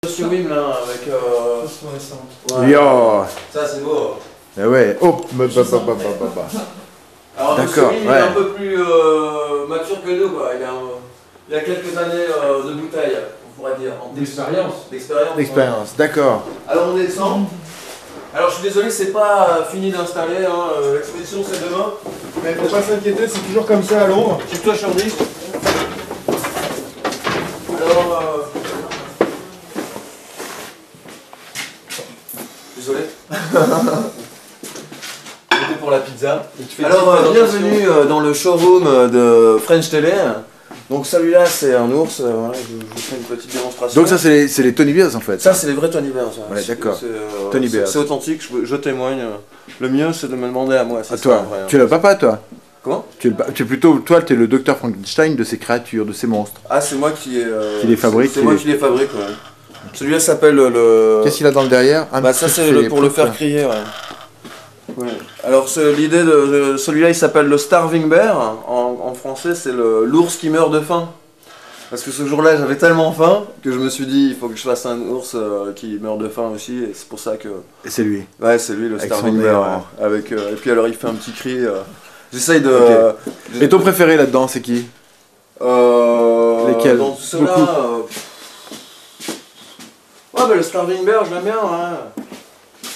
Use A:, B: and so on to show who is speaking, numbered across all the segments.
A: Monsieur Wim là, avec
B: Ouais. Yo.
A: Ça c'est beau.
B: Mais ouais, hop,
A: Alors
B: d'accord,
A: Monsieur Wim il est un peu plus mature que nous quoi. Il a quelques années de bouteille, on pourrait dire.
C: D'expérience.
B: D'expérience, d'accord.
A: Alors on descend. Alors je suis désolé, c'est pas fini d'installer, hein. L'expédition c'est demain.
C: Mais faut pas s'inquiéter, c'est toujours comme ça à Londres.
A: Chez toi Charlie. Alors désolé. C'était pour la pizza. Alors bienvenue dans le showroom de French Télé. Donc celui-là c'est un ours, voilà, je vous fais une petite démonstration.
B: Donc ça c'est les Tony Bears en fait.
A: Ça c'est les vrais Tony Bears.
B: Ouais, d'accord.
A: Tony Bears. C'est authentique, je témoigne. Le mieux c'est de me demander à moi.
B: À toi,
A: vrai,
B: tu es le papa toi.
A: Comment?
B: Tu es plutôt, toi tu es le docteur Frankenstein de ces créatures, de ces monstres.
A: Ah c'est moi qui
B: les fabrique.
A: C'est moi qui les fabrique, ouais. Celui-là s'appelle le...
B: Qu'est-ce qu'il a dans le derrière?
A: Bah ça c'est pour le faire crier, ouais. Ouais. Alors l'idée de celui-là il s'appelle le Starving Bear, en français c'est l'ours qui meurt de faim. Parce que ce jour-là j'avais tellement faim que je me suis dit il faut que je fasse un ours qui meurt de faim aussi et c'est pour ça que...
B: Et c'est lui?
A: Ouais c'est lui le
B: avec
A: Starving Bear, ouais. Avec, et puis alors il fait un petit cri, j'essaye de...
B: Okay. Et ton préféré là-dedans c'est qui? Lesquels?
A: Dans ceux-là... Ouais bah le Starving Bear je l'aime bien, ouais.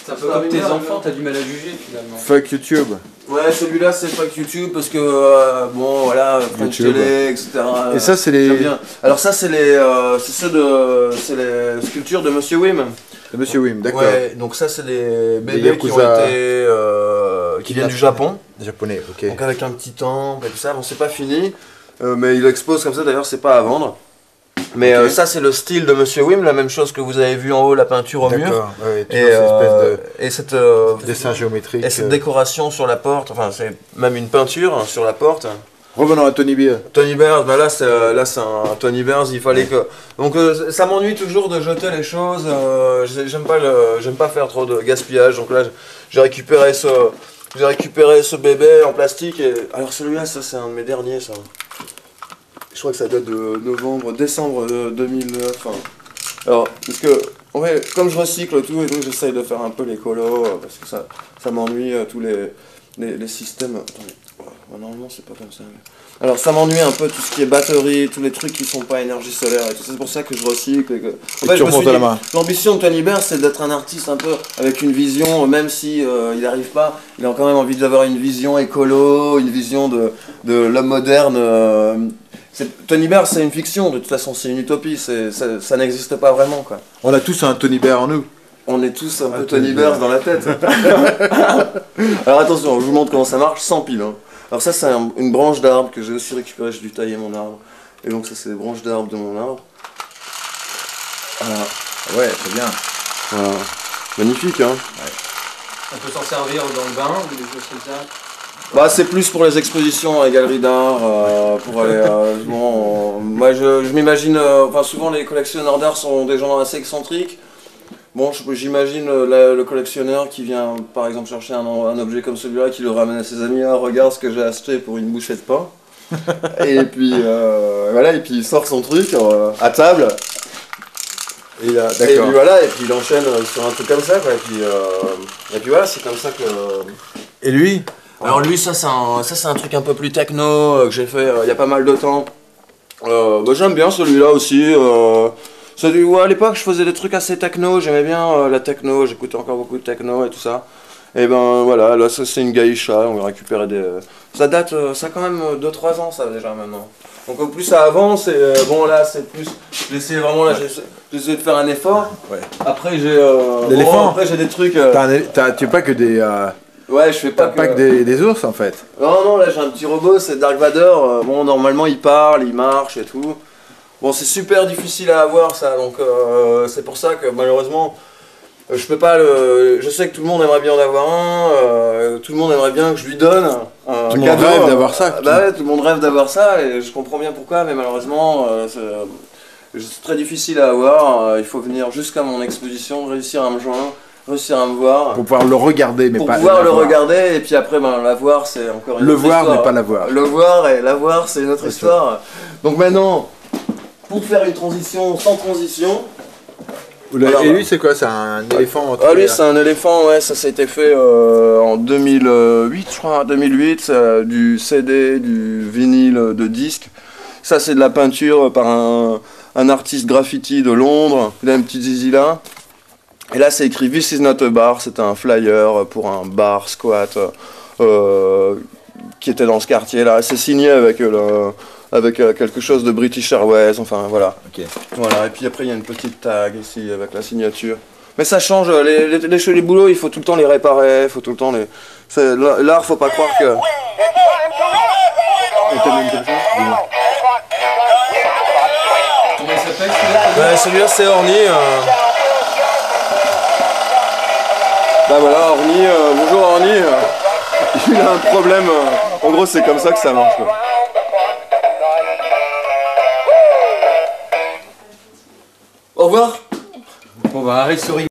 C: C'est un peu comme tes enfants, t'as du mal à juger finalement.
B: Fuck YouTube.
A: Ouais, celui-là c'est pas que YouTube parce que bon voilà, French Télé, etc.
B: Et ça c'est les...
A: bien. Alors ça c'est les sculptures de Monsieur Wim.
B: De Monsieur Wim, d'accord.
A: Ouais, donc ça c'est les bébés qui ont été qui viennent du Japon.
B: Japonais, ok.
A: Donc avec un petit temple et tout ça, bon c'est pas fini, mais il expose comme ça d'ailleurs, c'est pas à vendre. Mais okay. Ça c'est le style de Monsieur Wim, la même chose que vous avez vu en haut, la peinture au mur.
B: Ouais,
A: et cette
B: dessin géométrique.
A: Et cette décoration sur la porte, enfin c'est même une peinture sur la porte.
B: Revenons à Tony Bears.
A: Tony Bears, bah là c'est un Tony Bears, il fallait que... Donc ça m'ennuie toujours de jeter les choses, j'aime pas faire trop de gaspillage, donc là j'ai récupéré ce bébé en plastique et... Alors celui-là, ça c'est un de mes derniers ça. Je crois que ça date de décembre 2009. Hein. Alors, parce que, ouais, comme je recycle tout et tout, j'essaye de faire un peu l'écolo, parce que ça m'ennuie tous les systèmes. Attendez, normalement c'est pas comme ça. Mais... Alors, ça m'ennuie un peu tout ce qui est batterie, tous les trucs qui sont pas énergie solaire et tout. C'est pour ça que je recycle. Et que... En fait,
B: tu remontes à la main.
A: L'ambition de Tony Bears, c'est d'être un artiste un peu avec une vision, même si il n'arrive pas, il a quand même envie d'avoir une vision écolo, une vision de l'homme moderne. Tony Bears c'est une fiction, de toute façon c'est une utopie, ça n'existe pas vraiment quoi.
B: On a tous un Tony Bear en nous.
A: On est tous un peu Tony Bears dans la tête. Alors attention, je vous montre comment ça marche sans pile. Hein. Alors ça c'est une branche d'arbre que j'ai aussi récupérée, j'ai dû tailler mon arbre. Et donc ça c'est les branches d'arbre de mon arbre. Voilà.
B: Ouais, c'est bien.
A: Voilà. Magnifique hein.
C: Ouais. On peut s'en servir dans le bain ou des choses comme ça.
A: Bah c'est plus pour les expositions à la galerie d'art, pour aller... bon, moi je m'imagine, enfin souvent les collectionneurs d'art sont des gens assez excentriques. Bon, j'imagine le collectionneur qui vient par exemple chercher un objet comme celui-là, qui le ramène à ses amis, ah, regarde ce que j'ai acheté pour une bouchée de pain. Et puis voilà, et puis il sort son truc à table. Et puis voilà, et puis il enchaîne sur un truc comme ça, quoi. Et puis voilà, c'est comme ça que...
B: Et lui?
A: Alors lui, ça c'est un truc un peu plus techno que j'ai fait il y a pas mal de temps. Bah, j'aime bien celui-là aussi. À l'époque, je faisais des trucs assez techno, j'aimais bien la techno, j'écoutais encore beaucoup de techno et tout ça. Et ben voilà, là ça c'est une geisha, on va récupérer des... Ça date, ça a quand même 2-3 ans ça déjà maintenant. Donc au plus ça avance et bon là c'est plus... J'ai essayé vraiment là, j'ai essayé de faire un effort. Ouais. Après j'ai... après j'ai des trucs...
B: Tu fais pas que des...
A: Ouais, je fais pas
B: que des ours en fait.
A: Non, là j'ai un petit robot, c'est Dark Vador. Bon, normalement il parle, il marche et tout. Bon, c'est super difficile à avoir ça, donc c'est pour ça que malheureusement je peux pas le. Je sais que tout le monde aimerait bien en avoir un, tout le monde aimerait bien que je lui donne un
B: tout le
A: cadeau.
B: Monde rêve d'avoir ça.
A: Bah ouais, tout le monde rêve d'avoir ça et je comprends bien pourquoi, mais malheureusement c'est très difficile à avoir. Il faut venir jusqu'à mon exposition, réussir à me joindre. Réussir à me voir.
B: Pour pouvoir le regarder, mais
A: pour
B: pas
A: pouvoir le regarder, et puis après, ben, la voir, c'est encore une autre histoire.
B: Le voir, mais pas la voir.
A: Le voir et la voir, c'est une autre histoire. Donc maintenant, pour faire une transition sans transition, Voilà,
B: Et lui, c'est quoi? C'est un éléphant
A: Ah lui c'est un éléphant, ouais, ça a été fait en 2008 je crois, 2008, du CD, du vinyle de disque. Ça c'est de la peinture par un artiste graffiti de Londres, il a un petit zizi là. Et là c'est écrit This is not a bar, c'était un flyer pour un bar squat qui était dans ce quartier là. C'est signé avec quelque chose de British Airways, enfin voilà.
B: Ok.
A: Voilà, et puis après il y a une petite tag ici avec la signature. Mais ça change, les boulots il faut tout le temps les réparer, il faut tout le temps les... L'art faut pas croire que...
B: Et t'as même comme ça? Dis-moi.
C: Comment il s'appelle celui-là?
A: Celui-là c'est Orny. Bah voilà, Orny, bonjour Orny. Il a un problème, en gros c'est comme ça que ça marche. Quoi. Au revoir.
C: Bon bah arrête ce